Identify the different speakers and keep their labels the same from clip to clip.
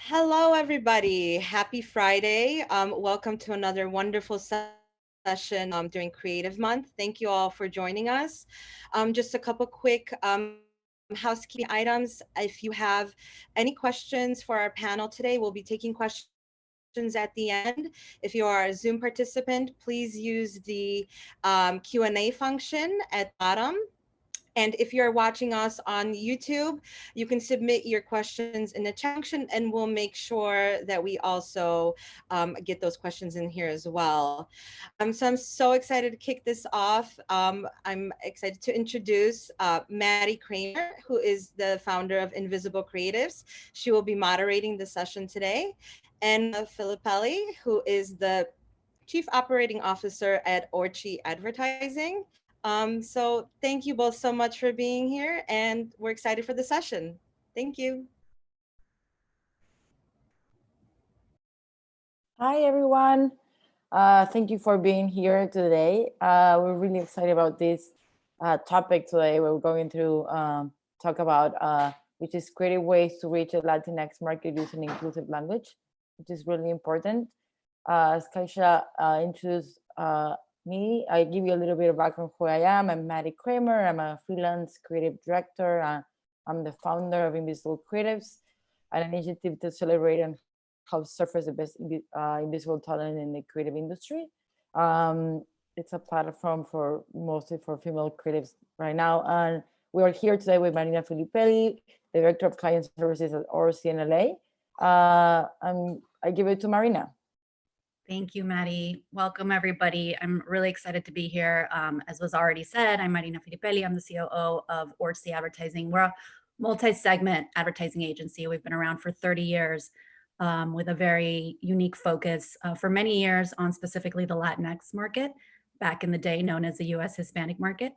Speaker 1: Hello, everybody. Happy Friday. Welcome to another wonderful session during Creative Month. Thank you all for joining us. Just a couple quick housekeeping items. If you have any questions for our panel today, we'll be taking questions at the end. If you are a Zoom participant, please use the Q&A function at the bottom. And if you're watching us on YouTube, you can submit your questions in the chat function, and we'll make sure that we also get those questions in here as well. So I'm so excited to kick this off. I'm excited to introduce Maddie Kramer, who is the founder of Invisible Creatives. She will be moderating the session today. And Filippelli, who is the Chief Operating Officer at Orchi Advertising. So thank you both so much for being here, and we're excited for the session. Thank you.
Speaker 2: Hi, everyone. Thank you for being here today. We're really excited about this topic today. We're going to talk about which is creative ways to reach a Latinx market using inclusive language, which is really important. As Kaisha introduced me, I give you a little bit of background who I am. I'm Maddie Kramer. I'm a freelance creative director. I'm the founder of Invisible Creatives, an initiative to celebrate and help surface the best invisible talent in the creative industry. It's a platform for mostly for female creatives right now. And we are here today with Marina Filippelli, the Director of Client Services at ORCNLA. I give it to Marina.
Speaker 3: Thank you, Maddie. Welcome, everybody. I'm really excited to be here. As was already said, I'm Marina Filippelli. I'm the COO of Orchi Advertising. We're a multi-segment advertising agency. We've been around for 30 years with a very unique focus for many years on specifically the Latinx market, back in the day known as the US Hispanic market.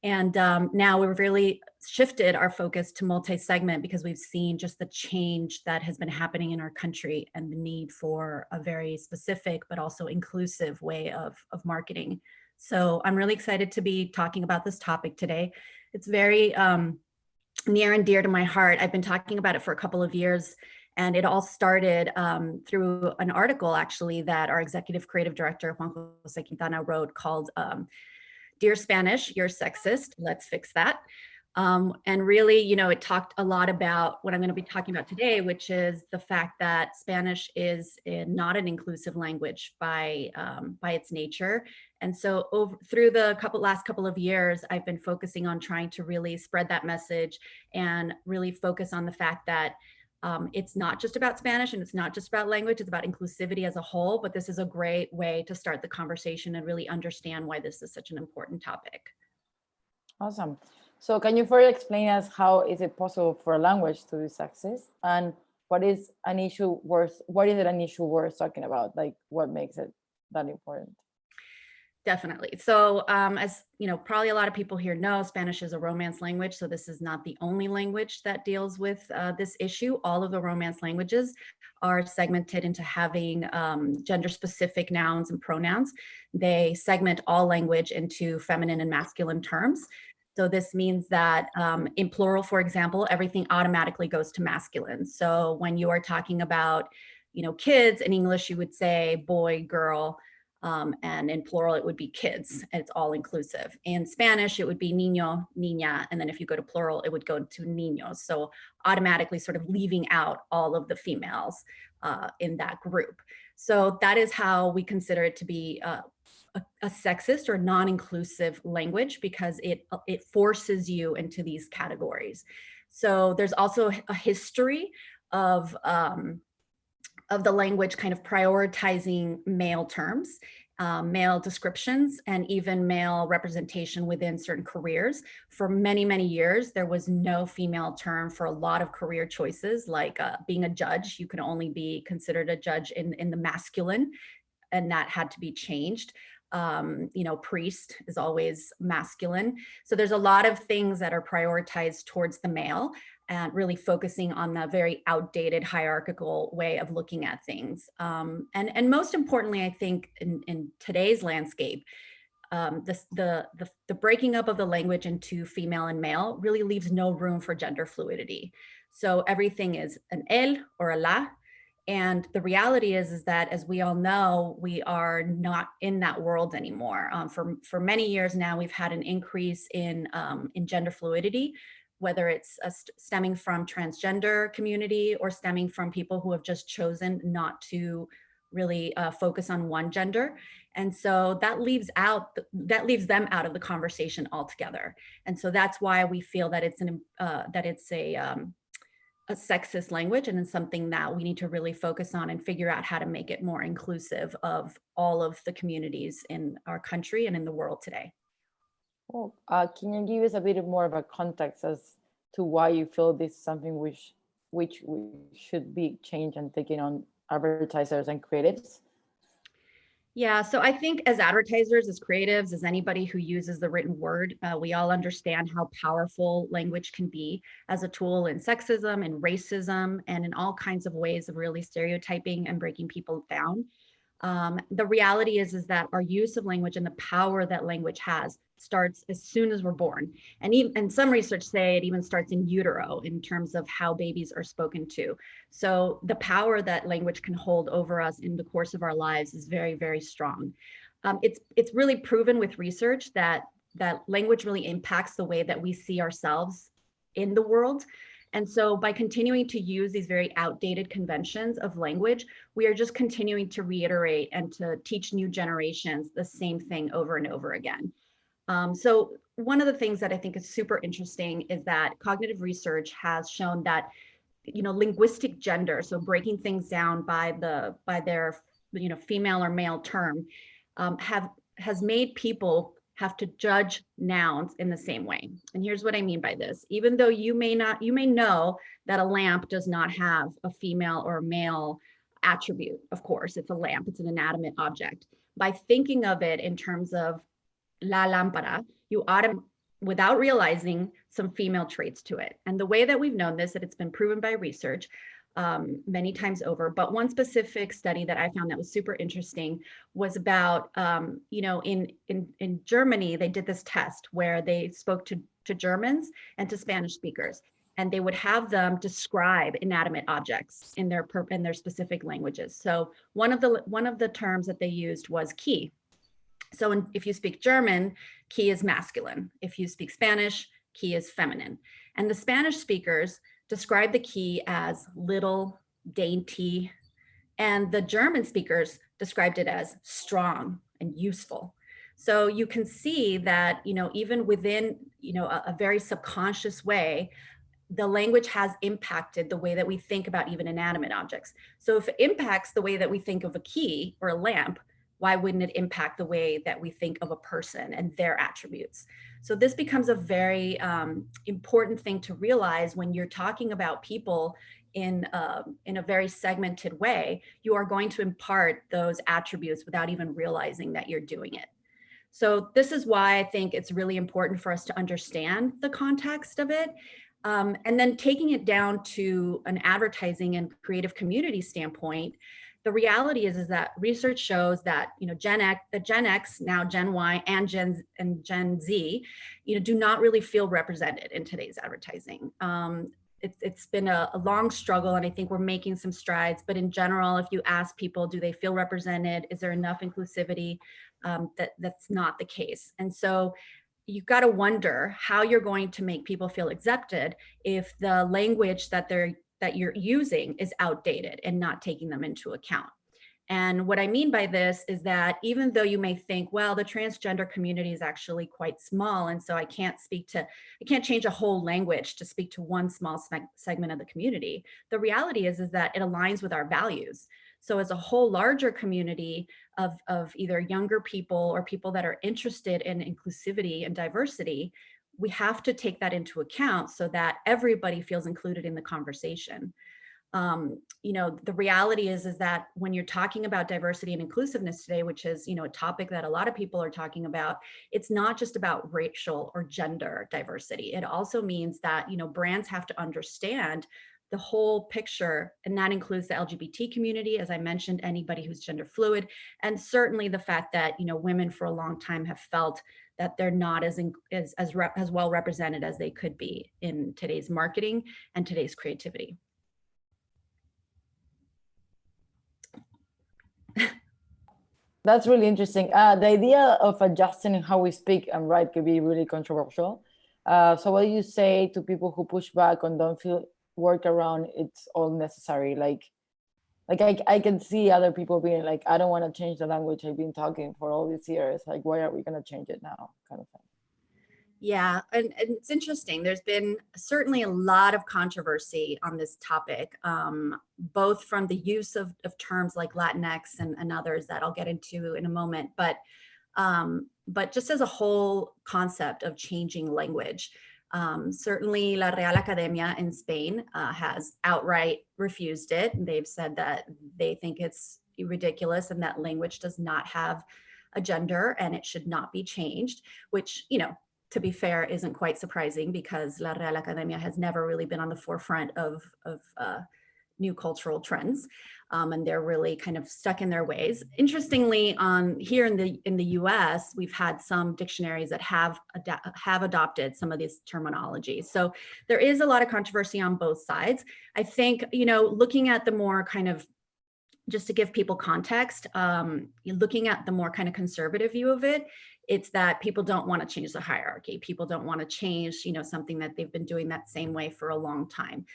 Speaker 3: And now we've really shifted our focus to multi-segment because we've seen just the change that has been happening in our country and the need for a very specific but also inclusive way of marketing. So I'm really excited to be talking about this topic today. It's very near and dear to my heart. I've been talking about it for a couple of years, and it all started through an article actually that our executive creative director, Juan Jose Quintana, wrote called Dear Spanish, You're Sexist, Let's Fix That. And really, it talked a lot about what I'm going to be talking about today, which is the fact that Spanish is not an inclusive language by its nature. And so through the last couple of years, I've been focusing on trying to really spread that message and really focus on the fact that it's not just about Spanish and it's not just about language, it's about inclusivity as a whole, but this is a great way to start the conversation and really understand why this is such an important topic.
Speaker 2: Awesome. So can you further explain us how is it possible for a language to be sexist, and what is an issue worth talking about? Like, what makes it that important?
Speaker 3: Definitely. So as probably a lot of people here know, Spanish is a Romance language. So this is not the only language that deals with this issue. All of the Romance languages are segmented into having gender specific nouns and pronouns. They segment all language into feminine and masculine terms. So this means that in plural, for example, everything automatically goes to masculine. So when you are talking about, kids in English, you would say boy, girl, and in plural, it would be kids. It's all inclusive. In Spanish, it would be niño, niña. And then if you go to plural, it would go to niños. So automatically sort of leaving out all of the females in that group. So that is how we consider it to be a sexist or non-inclusive language, because it forces you into these categories. So there's also a history of the language kind of prioritizing male terms, male descriptions, and even male representation within certain careers. For many, many years, there was no female term for a lot of career choices, like being a judge. You could only be considered a judge in the masculine, and that had to be changed. Priest is always masculine. So there's a lot of things that are prioritized towards the male, and really focusing on the very outdated hierarchical way of looking at things. And most importantly, I think in today's landscape, the breaking up of the language into female and male really leaves no room for gender fluidity. So everything is an el or a la. And the reality is that, as we all know, we are not in that world anymore. For many years now, we've had an increase in gender fluidity, whether it's stemming from transgender community or stemming from people who have just chosen not to really focus on one gender. And so that leaves them out of the conversation altogether. And so that's why we feel that it's a sexist language, and it's something that we need to really focus on and figure out how to make it more inclusive of all of the communities in our country and in the world today.
Speaker 2: Well, can you give us a bit more of a context as to why you feel this is something which should be changed and taken on advertisers and creatives?
Speaker 3: Yeah, so I think as advertisers, as creatives, as anybody who uses the written word, we all understand how powerful language can be as a tool in sexism and racism and in all kinds of ways of really stereotyping and breaking people down. The reality is that our use of language and the power that language has starts as soon as we're born. And some research say it even starts in utero in terms of how babies are spoken to. So the power that language can hold over us in the course of our lives is very, very strong. It's really proven with research that language really impacts the way that we see ourselves in the world. And so by continuing to use these very outdated conventions of language, we are just continuing to reiterate and to teach new generations the same thing over and over again. So one of the things that I think is super interesting is that cognitive research has shown that, linguistic gender, so breaking things down by their, female or male term, has made people have to judge nouns in the same way. And here's what I mean by this. Even though you may know that a lamp does not have a female or a male attribute. Of course, it's a lamp, it's an inanimate object. By thinking of it in terms of la lámpara, you without realizing some female traits to it. And the way that we've known this, that it's been proven by research many times over, but one specific study that I found that was super interesting was about, in Germany, they did this test where they spoke to Germans and to Spanish speakers, and they would have them describe inanimate objects in their specific languages. So one of the terms that they used was key. So if you speak German, key is masculine. If you speak Spanish, key is feminine. And the Spanish speakers describe the key as little, dainty, and the German speakers described it as strong and useful. So you can see that, even within, a very subconscious way, the language has impacted the way that we think about even inanimate objects. So if it impacts the way that we think of a key or a lamp, why wouldn't it impact the way that we think of a person and their attributes? So this becomes a very important thing to realize when you're talking about people in a very segmented way. You are going to impart those attributes without even realizing that you're doing it. So this is why I think it's really important for us to understand the context of it. And then taking it down to an advertising and creative community standpoint, the reality is that research shows that Gen X, now Gen Y, and Gen Z, do not really feel represented in today's advertising. It's been a long struggle, and I think we're making some strides. But in general, if you ask people, do they feel represented? Is there enough inclusivity? That's not the case. And so you've got to wonder how you're going to make people feel accepted if the language that you're using is outdated and not taking them into account. And what I mean by this is that even though you may think, well, the transgender community is actually quite small, and so I can't change a whole language to speak to one small segment of the community. The reality is that it aligns with our values. So as a whole larger community of either younger people or people that are interested in inclusivity and diversity, we have to take that into account so that everybody feels included in the conversation. The reality is that when you're talking about diversity and inclusiveness today, which is, a topic that a lot of people are talking about, it's not just about racial or gender diversity. It also means that, brands have to understand the whole picture, and that includes the LGBT community, as I mentioned, anybody who's gender fluid, and certainly the fact that, you know, women for a long time have felt that they're not as well represented as they could be in today's marketing and today's creativity.
Speaker 2: That's really interesting. The idea of adjusting how we speak and write could be really controversial. So what do you say to people who push back and don't feel workaround it's all necessary? Like I can see other people being like, I don't want to change the language I've been talking for all these years. Like, why are we going to change it now? Kind of thing.
Speaker 3: Yeah, and it's interesting. There's been certainly a lot of controversy on this topic, both from the use of terms like Latinx and others that I'll get into in a moment, but just as a whole concept of changing language. Certainly La Real Academia in Spain has outright refused it. They've said that they think it's ridiculous and that language does not have a gender and it should not be changed, which, you know, to be fair, isn't quite surprising because La Real Academia has never really been on the forefront of new cultural trends, and they're really kind of stuck in their ways. Interestingly, here in the U.S., we've had some dictionaries that have adopted some of this terminology. So there is a lot of controversy on both sides. I think, you know, looking at the more kind of, just to give people context, looking at the more kind of conservative view of it, it's that people don't want to change the hierarchy. People don't want to change, you know, something that they've been doing that same way for a long time.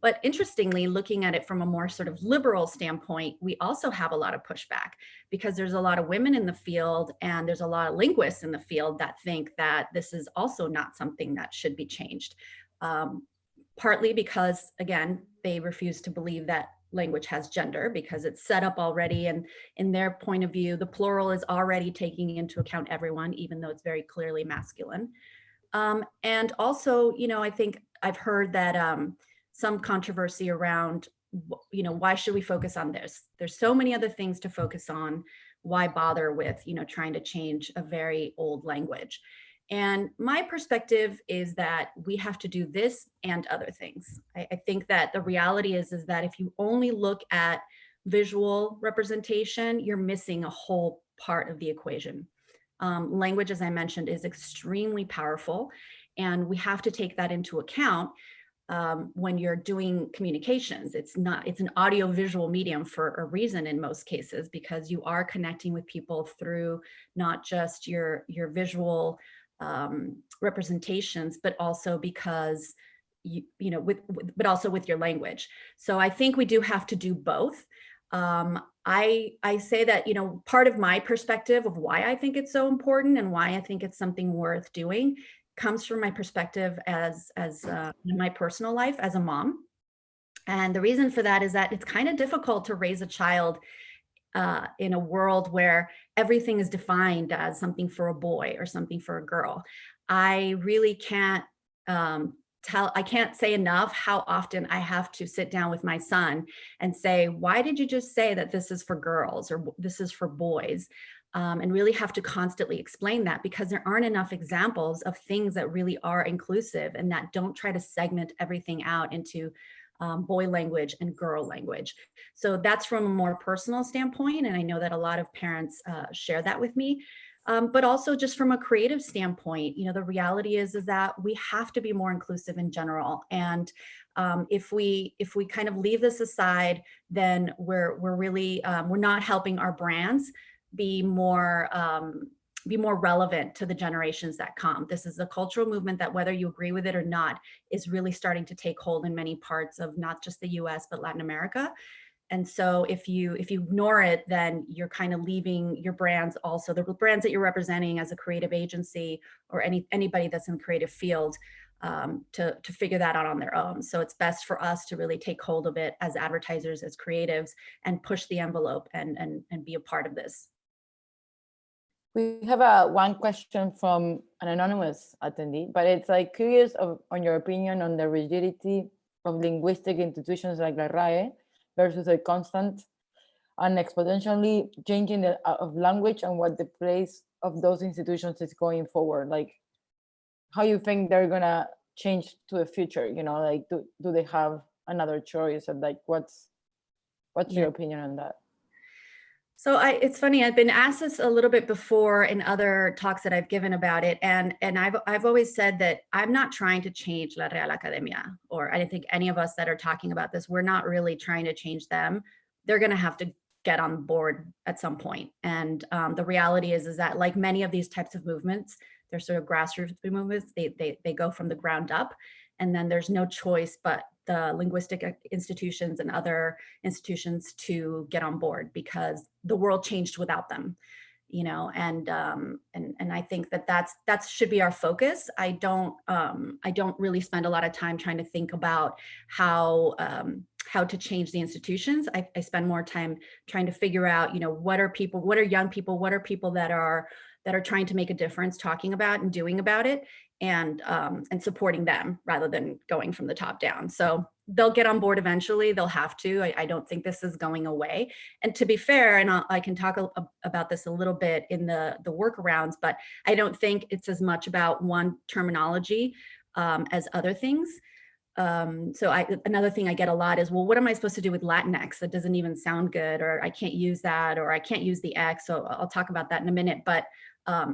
Speaker 3: But interestingly, looking at it from a more sort of liberal standpoint, we also have a lot of pushback because there's a lot of women in the field and there's a lot of linguists in the field that think that this is also not something that should be changed. Partly because, again, they refuse to believe that language has gender because it's set up already, and in their point of view the plural is already taking into account everyone, even though it's very clearly masculine. And also, you know, I think I've heard that some controversy around, you know, why should we focus on this? There's so many other things to focus on. Why bother with, you know, trying to change a very old language? And my perspective is that we have to do this and other things. I think that the reality is that if you only look at visual representation, you're missing a whole part of the equation. Language, as I mentioned, is extremely powerful, and we have to take that into account when you're doing communications. It's an audio-visual medium for a reason in most cases, because you are connecting with people through not just your visual representations, but also because but also with your language. So I think we do have to do both. I say that, you know, part of my perspective of why I think it's so important and why I think it's something worth doing comes from my perspective as in my personal life as a mom. And the reason for that is that it's kind of difficult to raise a child in a world where everything is defined as something for a boy or something for a girl. I really can't I can't say enough how often I have to sit down with my son and say, why did you just say that this is for girls or this is for boys? And really have to constantly explain that, because there aren't enough examples of things that really are inclusive and that don't try to segment everything out into boy language and girl language. So that's from a more personal standpoint. And I know that a lot of parents share that with me. But also just from a creative standpoint, you know, the reality is that we have to be more inclusive in general. And if we kind of leave this aside, then we're really, we're not helping our brands be more relevant to the generations that come. This is a cultural movement that, whether you agree with it or not, is really starting to take hold in many parts of not just the US, but Latin America. And so if you ignore it, then you're kind of leaving your brands, also the brands that you're representing as a creative agency or anybody that's in the creative field, to figure that out on their own. So it's best for us to really take hold of it as advertisers, as creatives, and push the envelope and be a part of this.
Speaker 2: We have one question from an anonymous attendee, but it's like curious on your opinion on the rigidity of linguistic institutions like the RAE versus a constant and exponentially changing of language, and what the place of those institutions is going forward. Like, how you think they're gonna change to the future? You know, like do they have another choice? And like, what's
Speaker 3: Yeah.
Speaker 2: your opinion on that?
Speaker 3: So it's funny. I've been asked this a little bit before in other talks that I've given about it, and I've always said that I'm not trying to change La Real Academia, or I don't think any of us that are talking about this, we're not really trying to change them. They're going to have to get on board at some point. And the reality is that like many of these types of movements, they're sort of grassroots movements. They go from the ground up, and then there's no choice but the linguistic institutions and other institutions to get on board, because the world changed without them, you know. And I think that that should be our focus. I don't really spend a lot of time trying to think about how to change the institutions. I spend more time trying to figure out, you know, what are young people, what are people that are trying to make a difference, talking about and doing about it, and supporting them rather than going from the top down. So they'll get on board eventually. They'll have to. I don't think this is going away. And to be fair, and I can talk about this a little bit in the workarounds, but I don't think it's as much about one terminology as other things. So another thing I get a lot is, well, what am I supposed to do with Latinx? That doesn't even sound good, or I can't use that, or I can't use the X. So I'll talk about that in a minute. But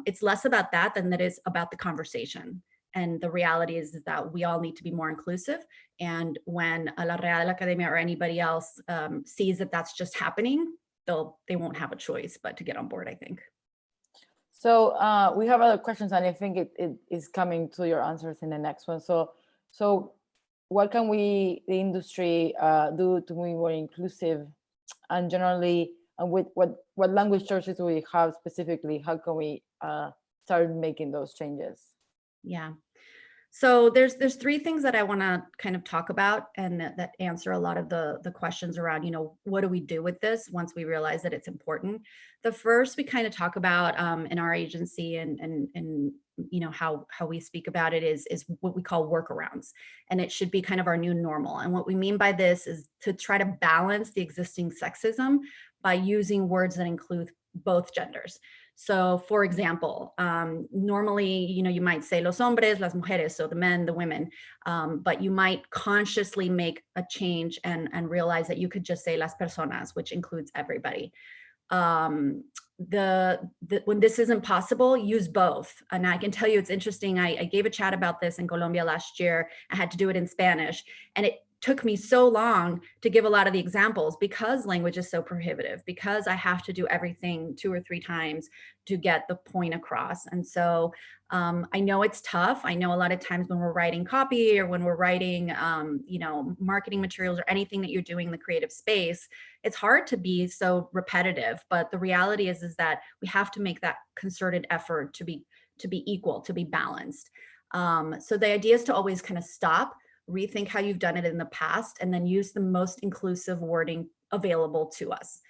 Speaker 3: it's less about that than it is about the conversation. And the reality is that we all need to be more inclusive. And when La Real Academia or anybody else sees that that's just happening, they won't have a choice but to get on board, I think.
Speaker 2: So we have other questions, and I think it is coming to your answers in the next one. So what can the industry do to be more inclusive, and generally, and with what language choices do we have specifically? How can we start making those changes?
Speaker 3: Yeah. So there's three things that I want to kind of talk about, and that answer a lot of the questions around, you know, what do we do with this once we realize that it's important. The first we kind of talk about in our agency, and you know how we speak about it is what we call workarounds, and it should be kind of our new normal. And what we mean by this is to try to balance the existing sexism by using words that include both genders. So for example, normally, you know, you might say los hombres, las mujeres, so the men, the women, but you might consciously make a change and realize that you could just say las personas, which includes everybody. When this isn't possible, use both. And I can tell you, it's interesting. I gave a chat about this in Colombia last year. I had to do it in Spanish, and it took me so long to give a lot of the examples because language is so prohibitive, because I have to do everything 2 or 3 times to get the point across. And so I know it's tough. I know a lot of times when we're writing copy, or when we're writing, you know, marketing materials, or anything that you're doing in the creative space, it's hard to be so repetitive. But the reality is that we have to make that concerted effort to be equal, to be balanced. So the idea is to always kind of stop, rethink how you've done it in the past, and then use the most inclusive wording available to us.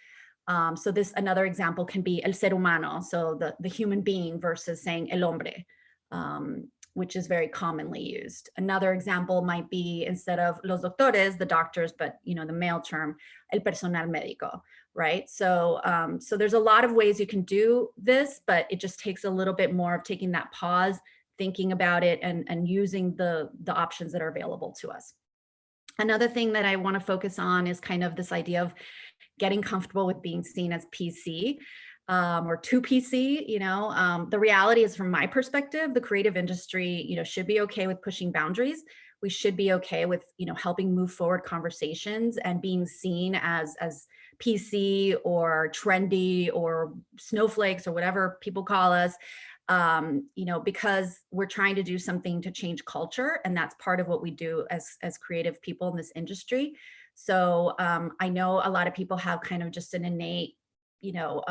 Speaker 3: So another example can be el ser humano, so the human being, versus saying el hombre, which is very commonly used. Another example might be, instead of los doctores, the doctors, but you know, the male term, el personal médico, right? So there's a lot of ways you can do this, but it just takes a little bit more of taking that pause, thinking about it, and using the options that are available to us. Another thing that I want to focus on is kind of this idea of getting comfortable with being seen as PC, or 2PC. You know, the reality is, from my perspective, the creative industry, you know, should be okay with pushing boundaries. We should be okay with, you know, helping move forward conversations and being seen as PC or trendy or snowflakes or whatever people call us. You know, because we're trying to do something to change culture, and that's part of what we do as creative people in this industry. So I know a lot of people have kind of just an innate, you know,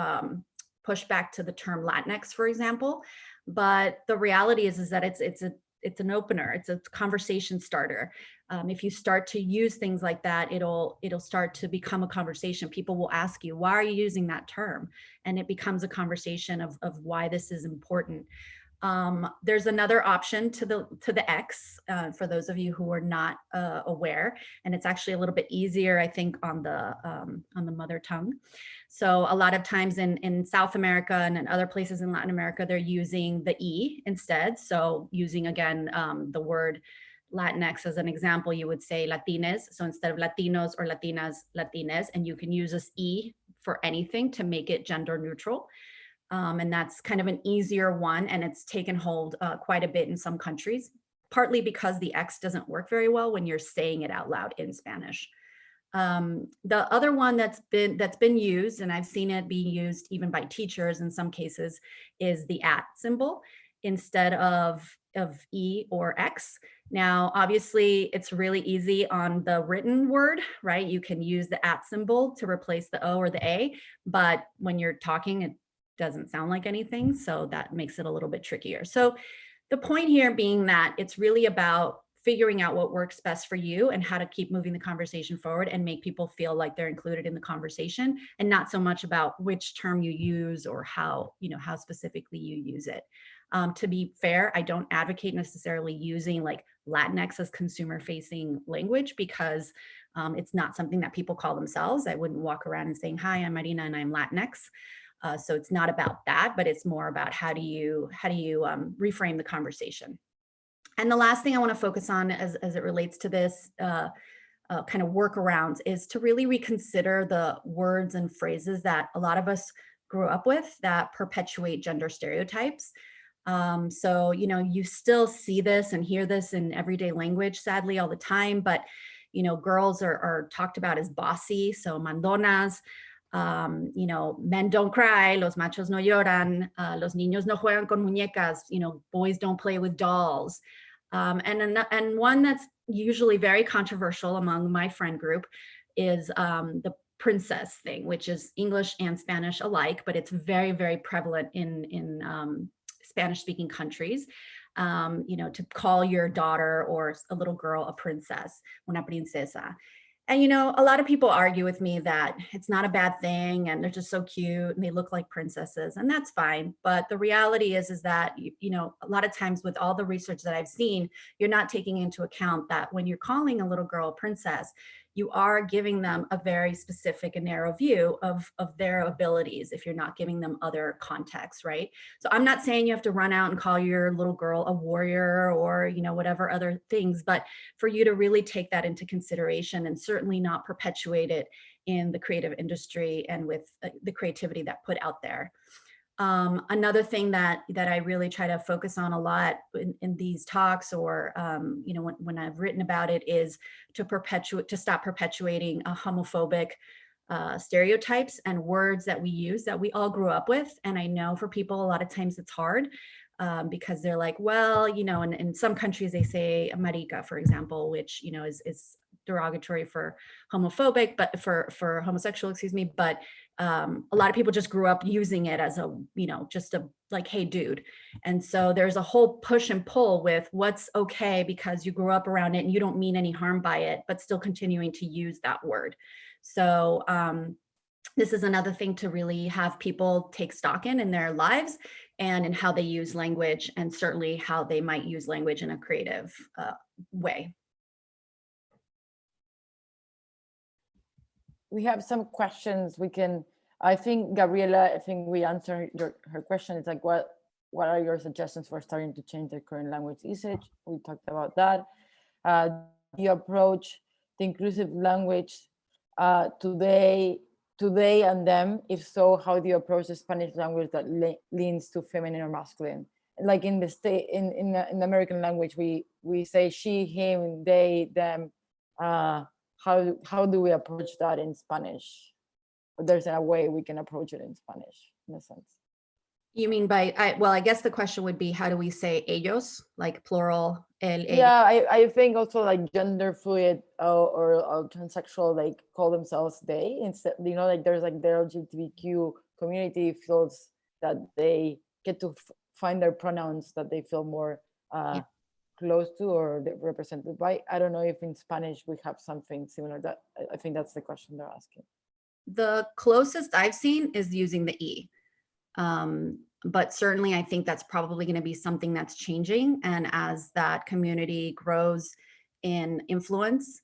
Speaker 3: pushback to the term Latinx, for example. But the reality is that it's an opener. It's a conversation starter. If you start to use things like that, it'll start to become a conversation. People will ask you, why are you using that term? And it becomes a conversation of why this is important. There's another option to the X, for those of you who are not aware, and it's actually a little bit easier, I think, on the mother tongue. So a lot of times in South America and in other places in Latin America, they're using the E instead. So using, again, the word Latinx as an example, you would say Latines. So instead of Latinos or Latinas, Latines, and you can use this E for anything to make it gender neutral. And that's kind of an easier one, and it's taken hold quite a bit in some countries, partly because the X doesn't work very well when you're saying it out loud in Spanish. The other one that's been used, and I've seen it being used even by teachers in some cases, is the at symbol instead of E or X. Now, obviously, it's really easy on the written word, right? You can use the at symbol to replace the O or the A, but when you're talking, it doesn't sound like anything, so that makes it a little bit trickier. So the point here being that it's really about figuring out what works best for you and how to keep moving the conversation forward and make people feel like they're included in the conversation, and not so much about which term you use or how, how specifically you use it. To be fair, I don't advocate necessarily using like Latinx as consumer facing language, because it's not something that people call themselves. I wouldn't walk around and saying, hi, I'm Marina and I'm Latinx. So it's not about that, but it's more about how do you reframe the conversation. And the last thing I want to focus on as it relates to this kind of workarounds is to really reconsider the words and phrases that a lot of us grew up with that perpetuate gender stereotypes. So, you still see this and hear this in everyday language, sadly, all the time, but, girls are talked about as bossy, so mandonas. Men don't cry, los machos no lloran, los niños no juegan con muñecas, boys don't play with dolls. And one that's usually very controversial among my friend group is the princess thing, which is English and Spanish alike, but it's very, very prevalent in Spanish-speaking countries. To call your daughter or a little girl a princess, una princesa. And, a lot of people argue with me that it's not a bad thing and they're just so cute and they look like princesses, and that's fine. But the reality is that, a lot of times with all the research that I've seen, you're not taking into account that when you're calling a little girl a princess, you are giving them a very specific and narrow view of their abilities if you're not giving them other contexts, right? So I'm not saying you have to run out and call your little girl a warrior or, whatever other things, but for you to really take that into consideration and certainly not perpetuate it in the creative industry and with the creativity that put out there. Another thing that I really try to focus on a lot in these talks or, when I've written about it is to stop perpetuating homophobic stereotypes and words that we use that we all grew up with. And I know for people, a lot of times it's hard because they're like, well, in some countries they say marica, for example, which, is derogatory for homophobic, but for homosexual, excuse me. But a lot of people just grew up using it as a, just a like, hey, dude. And so there's a whole push and pull with what's okay because you grew up around it and you don't mean any harm by it, but still continuing to use that word. So this is another thing to really have people take stock in their lives and in how they use language, and certainly how they might use language in a creative way.
Speaker 2: We have some questions. I think Gabriela, we answered her question. It's like, what are your suggestions for starting to change the current language usage? We talked about that. Do you approach the inclusive language today and them? If so, how do you approach the Spanish language that leans to feminine or masculine? Like in the American language, we say she, him, they, them. How do we approach that in Spanish? Or there's a way we can approach it in Spanish, in a sense.
Speaker 3: You mean I guess the question would be, how do we say ellos, like plural, el,
Speaker 2: yeah, I think also like gender fluid or transsexual, like call themselves they instead, like there's like the LGBTQ community feels that they get to find their pronouns that they feel more close to or represented by. I don't know if in Spanish we have something similar. That I think that's the question they're asking.
Speaker 3: The closest I've seen is using the E. But certainly I think that's probably going to be something that's changing. And as that community grows in influence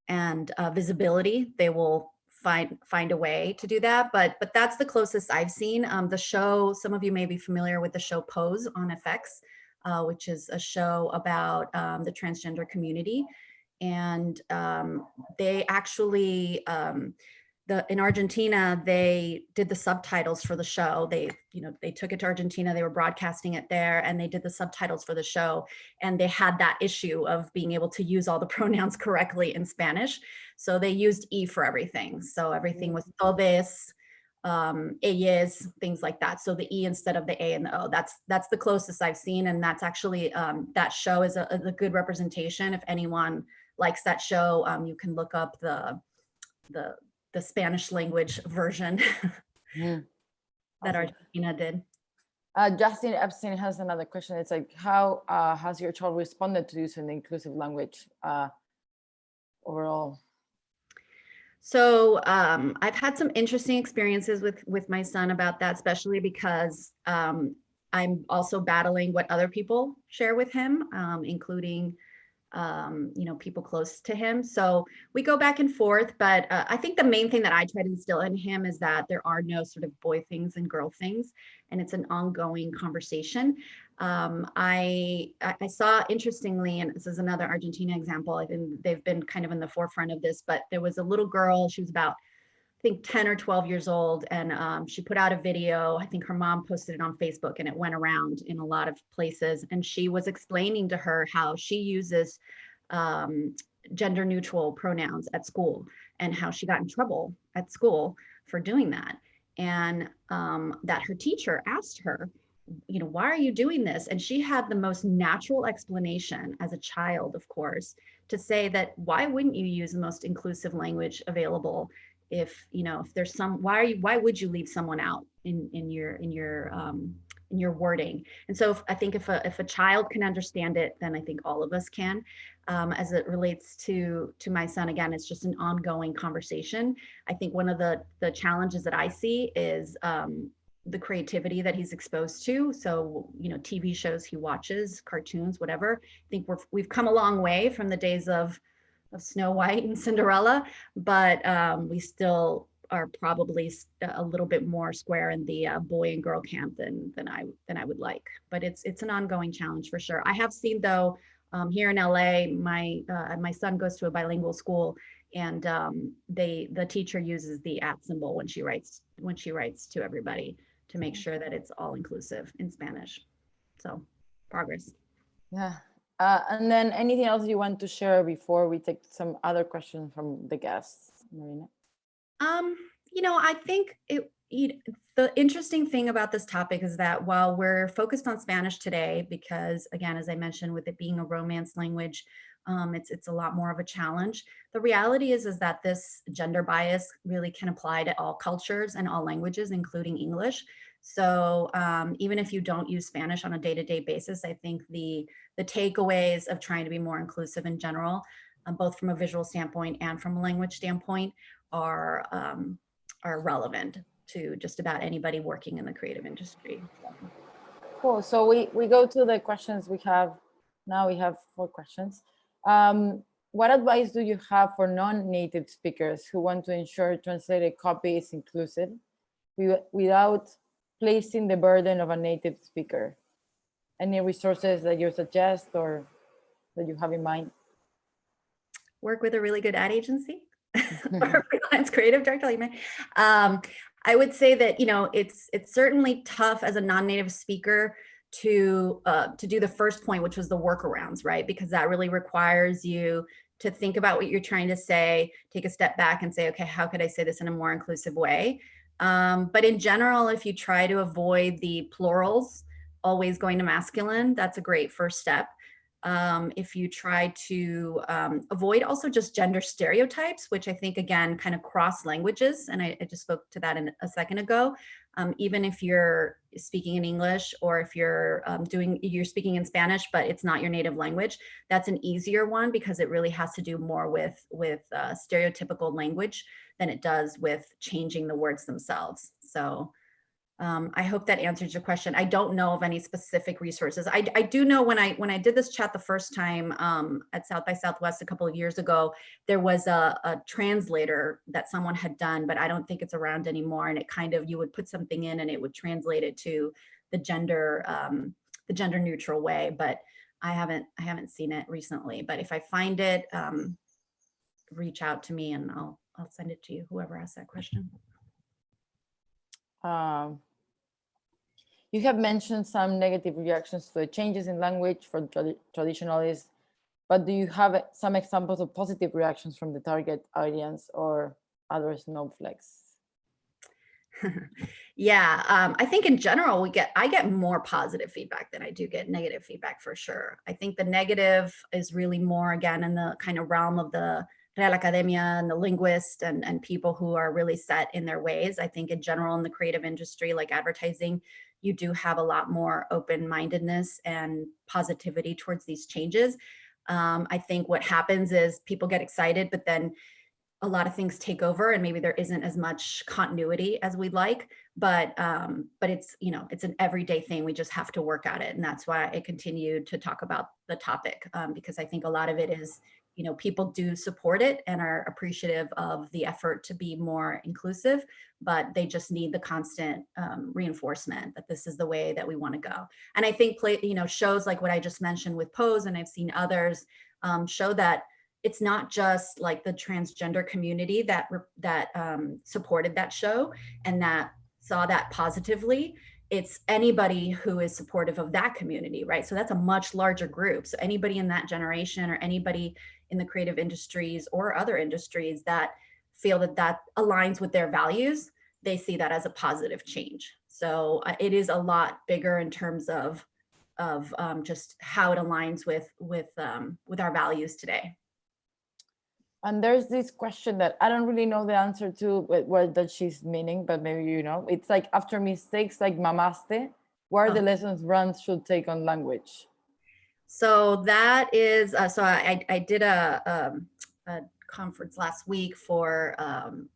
Speaker 3: and visibility, they will find a way to do that. But that's the closest I've seen. The show, some of you may be familiar with the show Pose on FX. which is a show about the transgender community. And they actually, in Argentina, they did the subtitles for the show. They took it to Argentina, they were broadcasting it there, and they did the subtitles for the show. And they had that issue of being able to use all the pronouns correctly in Spanish. So they used E for everything. So everything was todes, ellas, things like that. So the E instead of the A and the O. That's the closest I've seen. And that's actually, that show is a good representation. If anyone likes that show, you can look up the Spanish language version that Argentina did.
Speaker 2: Justin Epstein has another question. It's like, how has your child responded to using the inclusive language overall?
Speaker 3: So I've had some interesting experiences with my son about that, especially because I'm also battling what other people share with him, including people close to him. So we go back and forth, but I think the main thing that I try to instill in him is that there are no sort of boy things and girl things, and it's an ongoing conversation. I saw, interestingly, and this is another Argentina example, I think they've been kind of in the forefront of this, but there was a little girl, she was about, I think 10 or 12 years old, and she put out a video. I think her mom posted it on Facebook, and it went around in a lot of places. And she was explaining to her how she uses gender neutral pronouns at school, and how she got in trouble at school for doing that. And that her teacher asked her, why are you doing this? And she had the most natural explanation as a child, of course, to say that why wouldn't you use the most inclusive language available? If there's why would you leave someone out in your wording? And so I think if a child can understand it, then I think all of us can. As it relates to my son, again, it's just an ongoing conversation. I think one of the challenges that I see is the creativity that he's exposed to. So, TV shows he watches, cartoons, whatever. I think we've come a long way from the days of Snow White and Cinderella, but we still are probably a little bit more square in the boy and girl camp than I would like. But it's an ongoing challenge for sure. I have seen, though, here in LA, my son goes to a bilingual school, and the teacher uses the @ symbol when she writes to everybody to make sure that it's all inclusive in Spanish. So progress.
Speaker 2: Yeah. And then anything else you want to share before we take some other questions from the guests, Marina?
Speaker 3: I think the interesting thing about this topic is that while we're focused on Spanish today, because again, as I mentioned, with it being a Romance language, it's a lot more of a challenge. The reality is that this gender bias really can apply to all cultures and all languages, including English. So even if you don't use Spanish on a day-to-day basis, I think the takeaways of trying to be more inclusive in general, both from a visual standpoint and from a language standpoint, are relevant to just about anybody working in the creative industry.
Speaker 2: Cool. So we go to the questions we have. Now we have 4 questions. What advice do you have for non-native speakers who want to ensure translated copy is inclusive without placing the burden of a native speaker? Any resources that you suggest or that you have in mind?
Speaker 3: Work with a really good ad agency or freelance creative director. I would say that it's certainly tough as a non-native speaker to do the first point, which was the workarounds, right? Because that really requires you to think about what you're trying to say, take a step back and say, okay, how could I say this in a more inclusive way? But in general, if you try to avoid the plurals, always going to masculine, that's a great first step. If you try to avoid also just gender stereotypes, which I think, again, kind of cross languages, and I just spoke to that a second ago, even if you're speaking in English or if you're speaking in Spanish, but it's not your native language, that's an easier one because it really has to do more with stereotypical language than it does with changing the words themselves. So I hope that answers your question. I don't know of any specific resources. I do know when I did this chat the first time at South by Southwest a couple of years ago, there was a translator that someone had done, but I don't think it's around anymore. And it kind of, you would put something in and it would translate it to the gender the gender neutral way, but I haven't seen it recently. But if I find it, reach out to me and I'll send it to you, whoever asked that question.
Speaker 2: You have mentioned some negative reactions to the changes in language for traditionalists, but do you have some examples of positive reactions from the target audience or other snowflakes?
Speaker 3: Yeah, I think in general I get more positive feedback than I do get negative feedback, for sure. I think the negative is really more, again, in the kind of realm of the Real Academia and the linguist and people who are really set in their ways. I think in general in the creative industry, like advertising, you do have a lot more open-mindedness and positivity towards these changes. I think what happens is people get excited, but then a lot of things take over and maybe there isn't as much continuity as we'd like, but it's, you know, it's an everyday thing. We just have to work at it. And that's why I continue to talk about the topic, because I think a lot of it is, you know, people do support it and are appreciative of the effort to be more inclusive, but they just need the constant reinforcement that this is the way that we want to go. And I think shows like what I just mentioned with Pose, and I've seen others show that it's not just like the transgender community that supported that show and that saw that positively. It's anybody who is supportive of that community, right? So that's a much larger group. So anybody in that generation or anybody in the creative industries or other industries that feel that that aligns with their values, they see that as a positive change. So it is a lot bigger in terms of just how it aligns with our values today.
Speaker 2: And there's this question that I don't really know the answer to, what that she's meaning, but maybe you know. It's like, after mistakes like mamaste, what are the lessons brands should take on language?
Speaker 3: So that is, so I did a conference last week for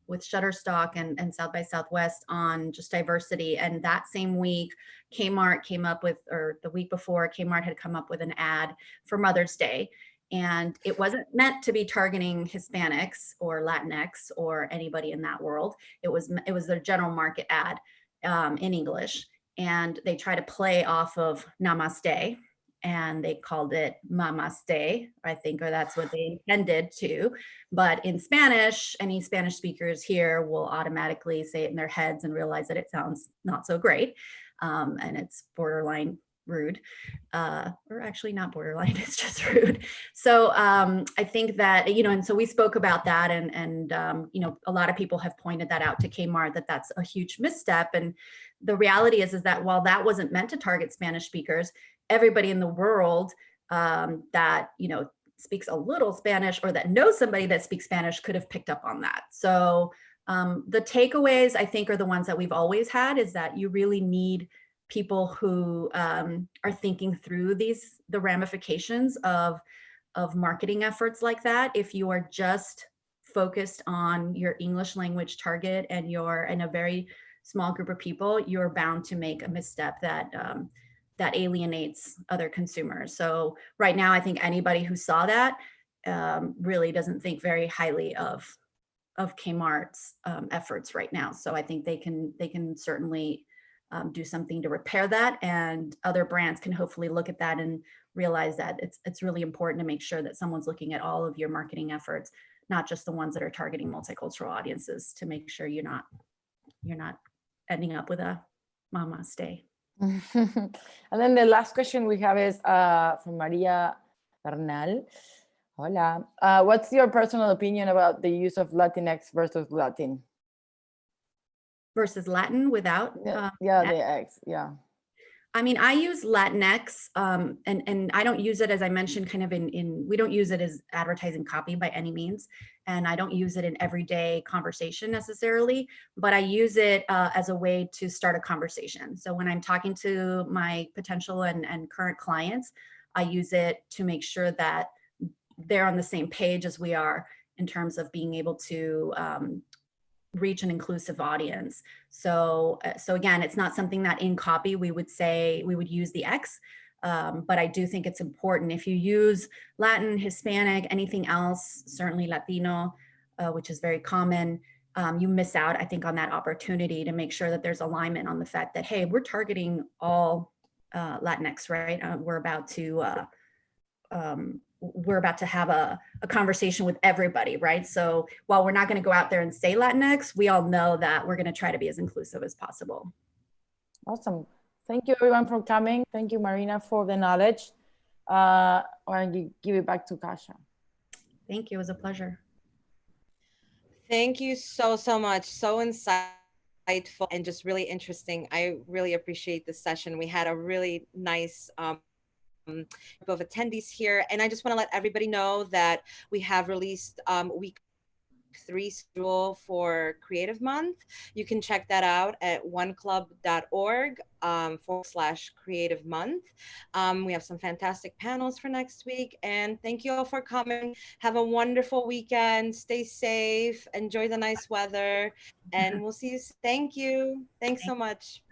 Speaker 3: with Shutterstock and South by Southwest on just diversity. And that same week, Kmart came up with, or the week before, Kmart had come up with an ad for Mother's Day. And it wasn't meant to be targeting Hispanics or Latinx or anybody in that world. It was their general market ad in English. And they try to play off of Namaste, and they called it Mamaste, I think, or that's what they intended to. But in Spanish, any Spanish speakers here will automatically say it in their heads and realize that it sounds not so great. And it's borderline rude, or actually not borderline, it's just rude. So I think that, you know, and so we spoke about that, and you know, a lot of people have pointed that out to Kmart, that that's a huge misstep. And the reality is that while that wasn't meant to target Spanish speakers, everybody in the world that, you know, speaks a little Spanish or that knows somebody that speaks Spanish could have picked up on that. So the takeaways, I think, are the ones that we've always had, is that you really need people who are thinking through the ramifications of marketing efforts like that. If you are just focused on your English language target and you're in a very small group of people, you're bound to make a misstep that that alienates other consumers. So right now, I think anybody who saw that really doesn't think very highly of Kmart's efforts right now. So I think they can certainly do something to repair that, and other brands can hopefully look at that and realize that it's really important to make sure that someone's looking at all of your marketing efforts, not just the ones that are targeting multicultural audiences, to make sure you're not ending up with a mama stay.
Speaker 2: And then the last question we have is from Maria Bernal. Hola. What's your personal opinion about the use of Latinx versus Latin?
Speaker 3: Versus Latin without?
Speaker 2: The X, yeah.
Speaker 3: I mean, I use Latinx, and I don't use it, as I mentioned, kind of we don't use it as advertising copy by any means. And I don't use it in everyday conversation necessarily, but I use it as a way to start a conversation. So when I'm talking to my potential and current clients, I use it to make sure that they're on the same page as we are in terms of being able to reach an inclusive audience. So again, it's not something that in copy we would use the X, but I do think it's important. If you use Latin, Hispanic, anything else, certainly Latino, which is very common, you miss out, I think, on that opportunity to make sure that there's alignment on the fact that, hey, we're targeting all Latinx, right? We're about to have a conversation with everybody, right? So while we're not going to go out there and say Latinx, we all know that we're going to try to be as inclusive as possible.
Speaker 2: Awesome. Thank you everyone for coming. Thank you, Marina, for the knowledge. I'll give it back to Kasha.
Speaker 3: Thank you. It was a pleasure.
Speaker 1: Thank you so, so much. So insightful and just really interesting. I really appreciate this session. We had a really nice group of attendees here. And I just want to let everybody know that we have released week 3 schedule for Creative Month. You can check that out at oneclub.org /creative month. We have some fantastic panels for next week. And thank you all for coming. Have a wonderful weekend. Stay safe. Enjoy the nice weather. And we'll see you. Thank you. Thanks so much.